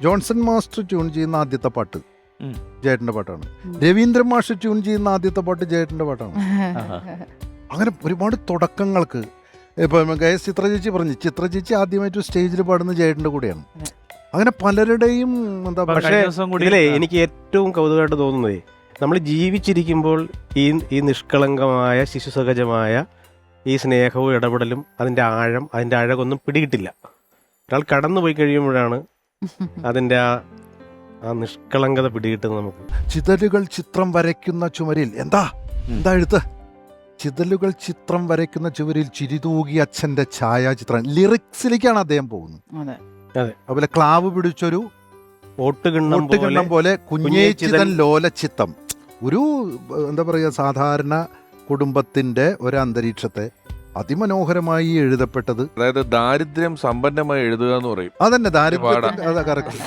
Johnson master tune ചെയ്യുന്ന ആദ്യത്തെ പാട്ട് ജയേട്ടൻ്റെ പാട്ടാണ്. രവീന്ദ്രൻ മാസ്റ്റർ ട്യൂൺ ചെയ്യുന്ന ആദ്യത്തെ പാട്ട് ജയേട്ടൻ്റെ പാട്ടാണ്. അങ്ങനെ ഒരുപാട് തുടക്കങ്ങൾക്ക് ഇപ്പം ചിത്ര ചേച്ചി പറഞ്ഞു, ചിത്ര ചേച്ചി ആദ്യമായിട്ട് സ്റ്റേജിൽ പാടുന്ന ജയേട്ടൻ്റെ കൂടെയാണ്. അങ്ങനെ പലരുടെയും എന്താ ഇതിലെ എനിക്ക് ഏറ്റവും കൗതുകമായിട്ട് തോന്നുന്നതേ, നമ്മൾ ജീവിച്ചിരിക്കുമ്പോൾ ഈ നിഷ്കളങ്കമായ ശിശുസഹജമായ ഈ സ്നേഹവും ഇടപെടലും അതിൻ്റെ ആഴം, അതിൻ്റെ അഴകൊന്നും പിടികിട്ടില്ല. ഒരാൾ കടന്നു പോയി കഴിയുമ്പോഴാണ് അതിൻ്റെ ആ നിഷ്കളങ്കത പിടികിട്ടുന്നത് നമുക്ക്. ചിതലുകൾ ചിത്രം വരയ്ക്കുന്ന ചുമരിൽ എന്താ എഴുത്ത്? ചിതലുകൾ ചിത്രം വരയ്ക്കുന്ന ചുവരിൽ ചിരിതൂകി അച്ഛന്റെ ഛായാചിത്രം. ലിറിക്സിലേക്കാണ് അദ്ദേഹം പോകുന്നത്. അതുപോലെ ക്ലാവ് പിടിച്ചൊരു ഓട്ടുകിണ്ണം പോലെ കുഞ്ഞേച്ചിതൻ ലോലച്ചിത്തം. ഒരു എന്താ പറയുക, സാധാരണ കുടുംബത്തിന്റെ ഒരു അന്തരീക്ഷത്തെ അതിമനോഹരമായി എഴുതപ്പെട്ടത്. അതായത് ദാരിദ്ര്യം സമ്പന്നമായി എഴുതുക എന്ന് പറയും. അതന്നെ ദാരിദ്ര്യം, അതാ കറക്റ്റ്.